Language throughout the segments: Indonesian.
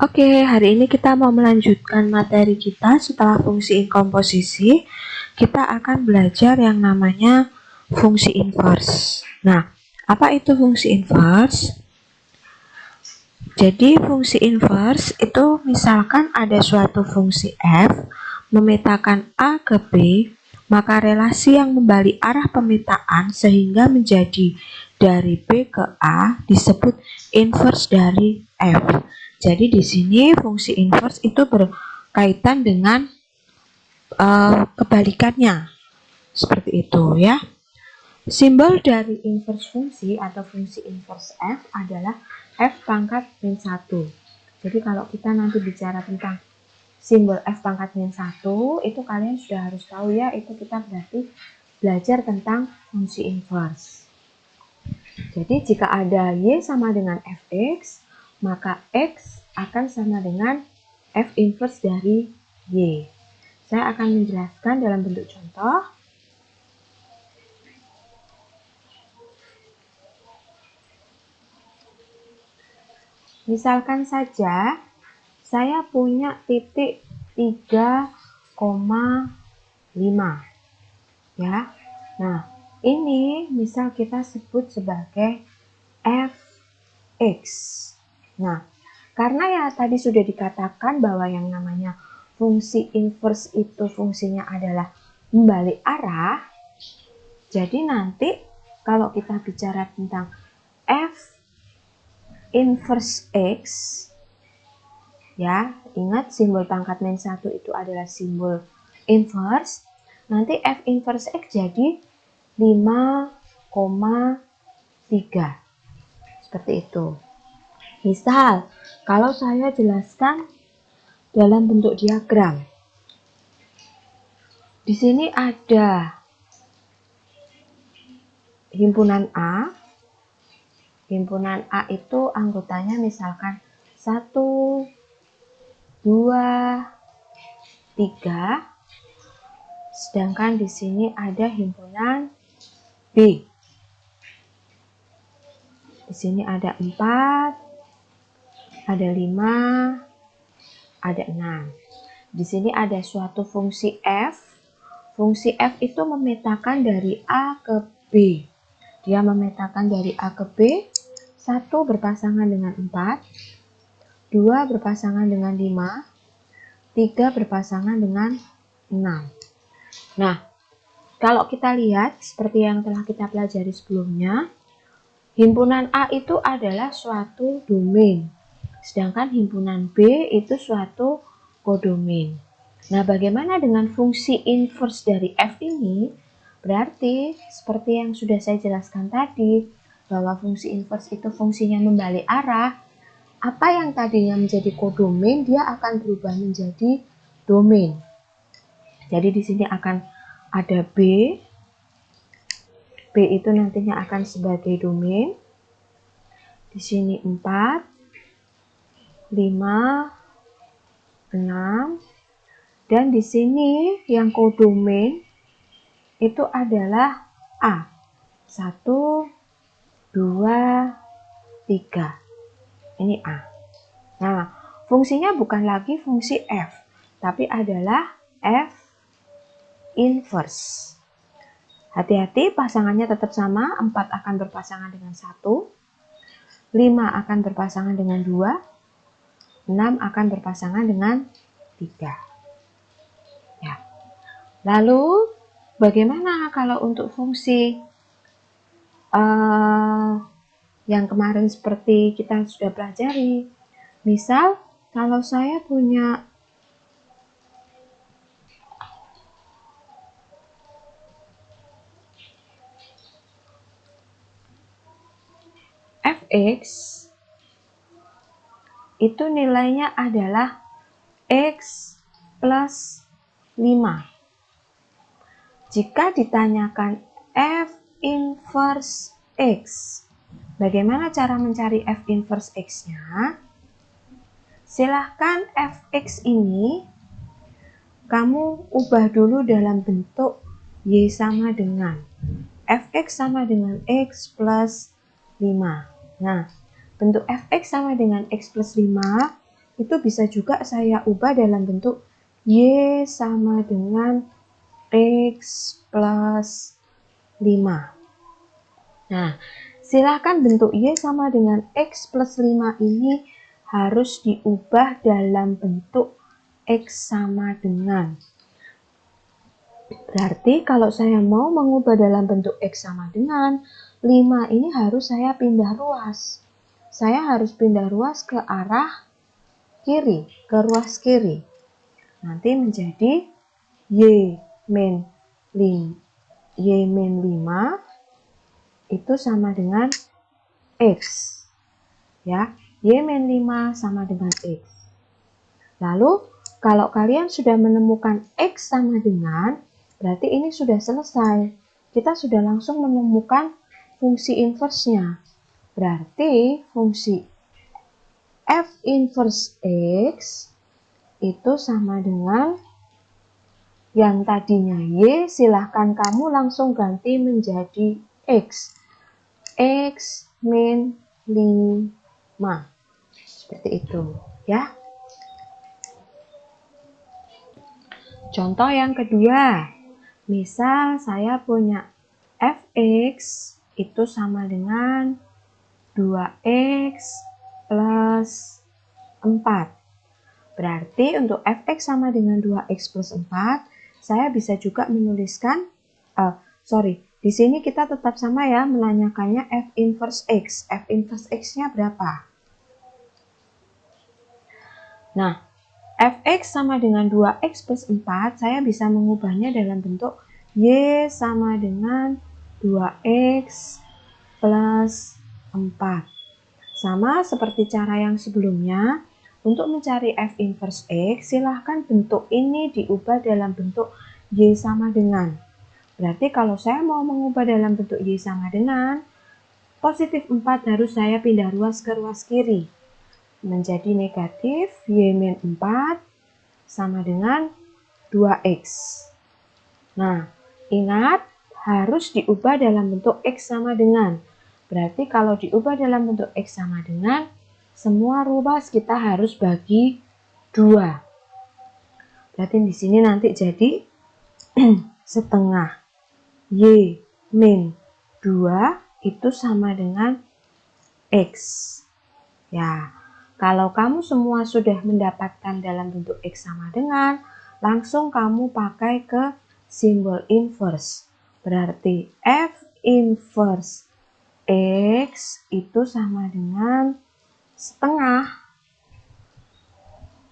Oke, hari ini kita mau melanjutkan materi kita setelah fungsi inkomposisi. Kita akan belajar yang namanya fungsi inverse. Nah, apa itu fungsi inverse? Jadi fungsi inverse itu misalkan ada suatu fungsi f memetakan A ke B, maka relasi yang membalik arah pemetaan sehingga menjadi dari B ke A disebut inverse dari f. Jadi di sini fungsi inverse itu berkaitan dengan kebalikannya. Seperti itu ya. Simbol dari inverse fungsi atau fungsi inverse f adalah f pangkat min 1. Jadi kalau kita nanti bicara tentang simbol f pangkat min 1, itu kalian sudah harus tahu ya, itu kita berarti belajar tentang fungsi inverse. Jadi jika ada y sama dengan fx, maka x akan sama dengan f inverse dari y. Saya akan menjelaskan dalam bentuk contoh. Misalkan saja saya punya titik 3,5 ya. Nah, ini misal kita sebut sebagai fx. Nah, karena ya tadi sudah dikatakan bahwa yang namanya fungsi inverse itu fungsinya adalah membalik arah. Jadi nanti kalau kita bicara tentang f inverse x, ya, ingat simbol pangkat min 1 itu adalah simbol inverse. Nanti f inverse x jadi 5,3. Seperti itu. Misal, kalau saya jelaskan dalam bentuk diagram. Di sini ada himpunan A. Himpunan A itu anggotanya misalkan 1, 2, 3. Sedangkan di sini ada himpunan B. Di sini ada 4, ada 5, ada 6. Di sini ada suatu fungsi f. Fungsi f itu memetakan dari A ke B. Dia memetakan dari A ke B, 1 berpasangan dengan 4, 2 berpasangan dengan 5, 3 berpasangan dengan 6. Nah, kalau kita lihat seperti yang telah kita pelajari sebelumnya, himpunan A itu adalah suatu domain, sedangkan himpunan B itu suatu kodomain. Nah, bagaimana dengan fungsi inverse dari f ini? Berarti seperti yang sudah saya jelaskan tadi, bahwa fungsi inverse itu fungsinya membalik arah. Apa yang tadinya menjadi kodomain, dia akan berubah menjadi domain. Jadi di sini akan ada B. B itu nantinya akan sebagai domain. Di sini 4, 5, 6. Dan di sini yang kodomain itu adalah A. 1, 2, 3. Ini A. Nah, fungsinya bukan lagi fungsi F, tapi adalah F inverse. Hati-hati, pasangannya tetap sama. 4 akan berpasangan dengan 1, 5 akan berpasangan dengan 2, 6 akan berpasangan dengan 3. Ya. Lalu, bagaimana kalau untuk fungsi yang kemarin seperti kita sudah pelajari? Misal, kalau saya punya fx, itu nilainya adalah x plus 5. Jika ditanyakan f inverse x, bagaimana cara mencari f inverse x-nya? Silahkan fx ini kamu ubah dulu dalam bentuk y sama dengan fx sama dengan x plus 5. Nah, bentuk fx sama dengan x plus 5 itu bisa juga saya ubah dalam bentuk Y sama dengan X plus 5. Nah, silakan bentuk Y sama dengan X plus 5 ini harus diubah dalam bentuk X sama dengan. Berarti kalau saya mau mengubah dalam bentuk X sama dengan 5 ini harus saya pindah ruas. Saya harus pindah ruas ke arah kiri, ke ruas kiri. Nanti menjadi Y min 5 itu sama dengan X. Ya, Y min 5 sama dengan X. Lalu, kalau kalian sudah menemukan X sama dengan, berarti ini sudah selesai. Kita sudah langsung menemukan fungsi inverse-nya. Berarti fungsi F inverse X itu sama dengan yang tadinya Y, silahkan kamu langsung ganti menjadi X. X min 5. Seperti itu, ya. Contoh yang kedua. Misal saya punya Fx itu sama dengan 2x plus 4. Berarti untuk Fx sama dengan 2x plus 4, saya bisa juga menuliskan, di sini kita tetap sama ya, menanyakannya F inverse X. F inverse X-nya berapa? Nah, Fx sama dengan 2x plus 4, saya bisa mengubahnya dalam bentuk Y sama dengan 2x plus 4. Sama seperti cara yang sebelumnya, untuk mencari F inverse X, silahkan bentuk ini diubah dalam bentuk Y sama dengan. Berarti kalau saya mau mengubah dalam bentuk Y sama dengan, positif 4 harus saya pindah ruas ke ruas kiri. Menjadi negatif Y min 4 sama dengan 2X. Nah, ingat harus diubah dalam bentuk X sama dengan. Berarti kalau diubah dalam bentuk X sama dengan, semua ruas kita harus bagi 2. Berarti di sini nanti jadi setengah Y min 2 itu sama dengan X. Ya, kalau kamu semua sudah mendapatkan dalam bentuk X sama dengan, langsung kamu pakai ke simbol inverse. Berarti F inverse X itu sama dengan setengah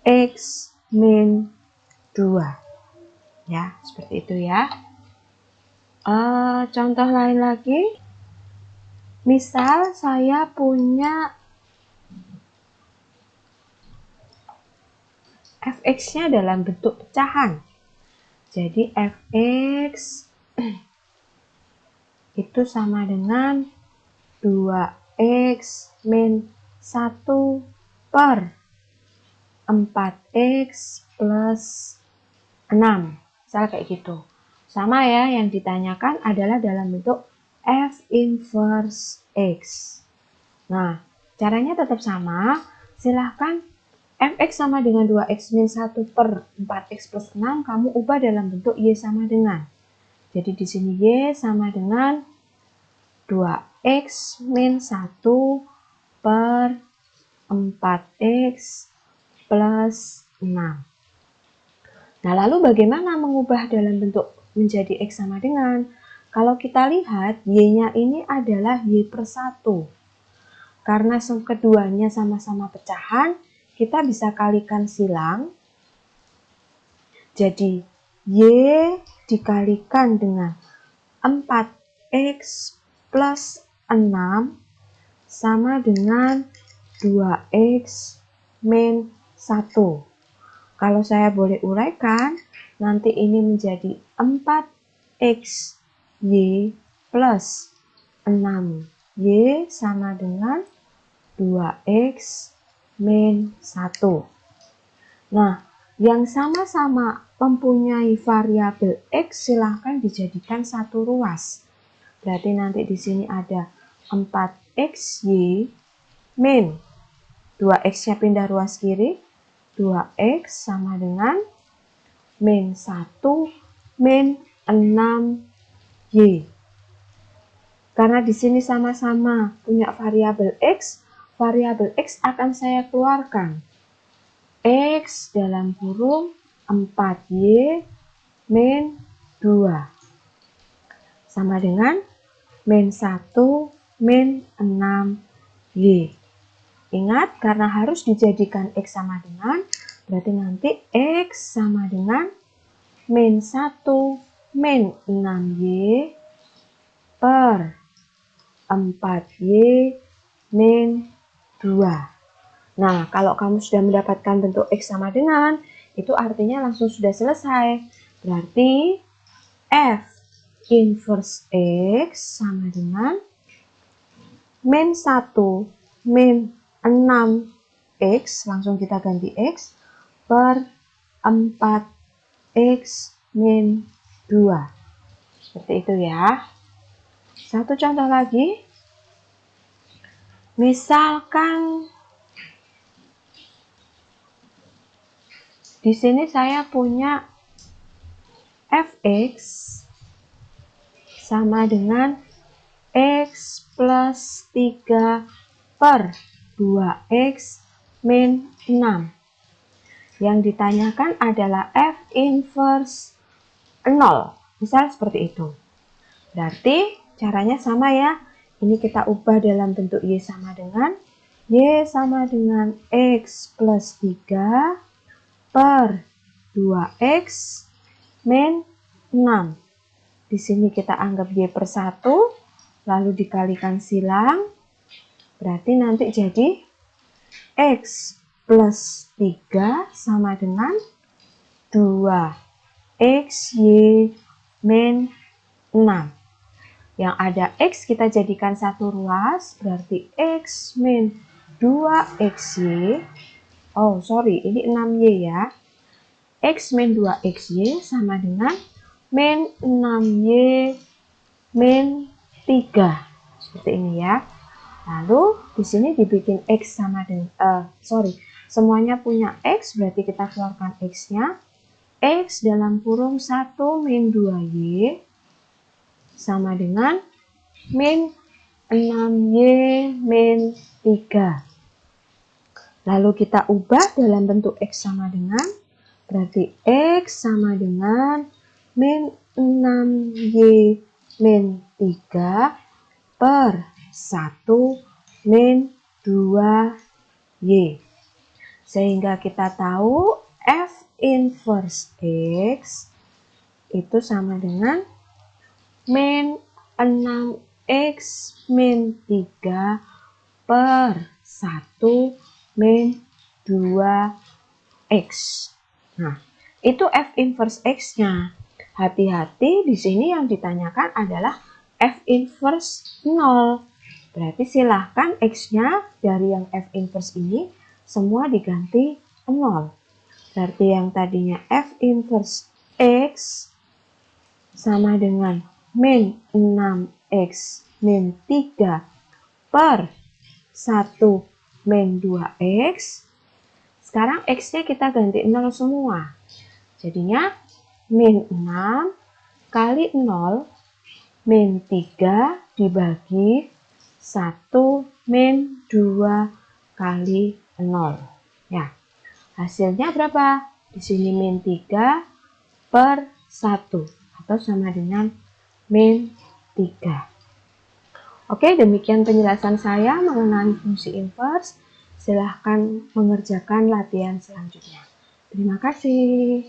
X min 2. Ya, seperti itu ya. Contoh lain lagi. Misal saya punya Fx-nya dalam bentuk pecahan. Jadi Fx itu sama dengan 2x min 1 per 4x plus 6. Misalnya kayak gitu. Sama ya, yang ditanyakan adalah dalam bentuk F inverse X. Nah, caranya tetap sama. Silahkan Fx sama dengan 2x min 1 per 4x plus 6, kamu ubah dalam bentuk Y sama dengan. Jadi di sini Y sama dengan 2x min 1 per 4x plus 6. Nah, lalu bagaimana mengubah dalam bentuk menjadi X sama dengan? Kalau kita lihat, Y-nya ini adalah Y per 1. Karena keduanya sama-sama pecahan, kita bisa kalikan silang. Jadi, Y dikalikan dengan 4x plus 6 sama dengan 2x min 1. Kalau saya boleh uraikan, nanti ini menjadi 4x Y plus 6Y sama dengan 2x min 1. Nah, yang sama-sama mempunyai variabel X silahkan dijadikan satu ruas. Berarti nanti di sini ada 4xy min 2x-nya pindah ruas kiri, 2x sama dengan min 1 min 6y. Karena di sini sama-sama punya variabel x akan saya keluarkan. X dalam kurung 4y min 2 sama dengan min 1 min 6y. Ingat, karena harus dijadikan x sama dengan, berarti nanti x sama dengan min 1 min 6y per 4y min 2. Nah, kalau kamu sudah mendapatkan bentuk x sama dengan, itu artinya langsung sudah selesai. Berarti f inverse x sama dengan min 1 min 6x, langsung kita ganti x, per 4x min 2. Seperti itu ya. Satu contoh lagi. Misalkan di sini saya punya fx sama dengan x plus 3 per 2x min 6. Yang ditanyakan adalah f inverse 0. Misal seperti itu. Berarti caranya sama ya. Ini kita ubah dalam bentuk y sama dengan x plus 3 per 2x min 6. Di sini kita anggap y per 1, lalu dikalikan silang. Berarti nanti jadi x plus 3 sama dengan 2xy min 6. Yang ada x kita jadikan satu ruas, berarti x min 2xy. Oh, sorry, ini 6y ya. X min 2xy sama dengan min 6y min 3. Seperti ini ya. Lalu di sini dibikin x sama dengan semuanya punya x, berarti kita keluarkan x-nya. X dalam kurung 1 min 2y sama dengan min 6y min 3. Lalu kita ubah dalam bentuk x sama dengan, berarti x sama dengan min 6y min 3 per 1 min 2y. Sehingga kita tahu f inverse x itu sama dengan min 6x min 3 per 1 min 2x. Nah, itu f inverse x-nya. Hati-hati, di sini yang ditanyakan adalah f inverse 0. Berarti silahkan x-nya dari yang f inverse ini semua diganti 0. Berarti yang tadinya f inverse x sama dengan min 6x min 3 per 1 min 2x. Sekarang x-nya kita ganti 0 semua. Jadinya min 6 kali 0 min 3 dibagi 1 min 2 kali 0. Ya, hasilnya berapa? Di sini min 3 per 1 atau sama dengan min 3. Oke, demikian penjelasan saya mengenai fungsi inverse. Silahkan mengerjakan latihan selanjutnya. Terima kasih.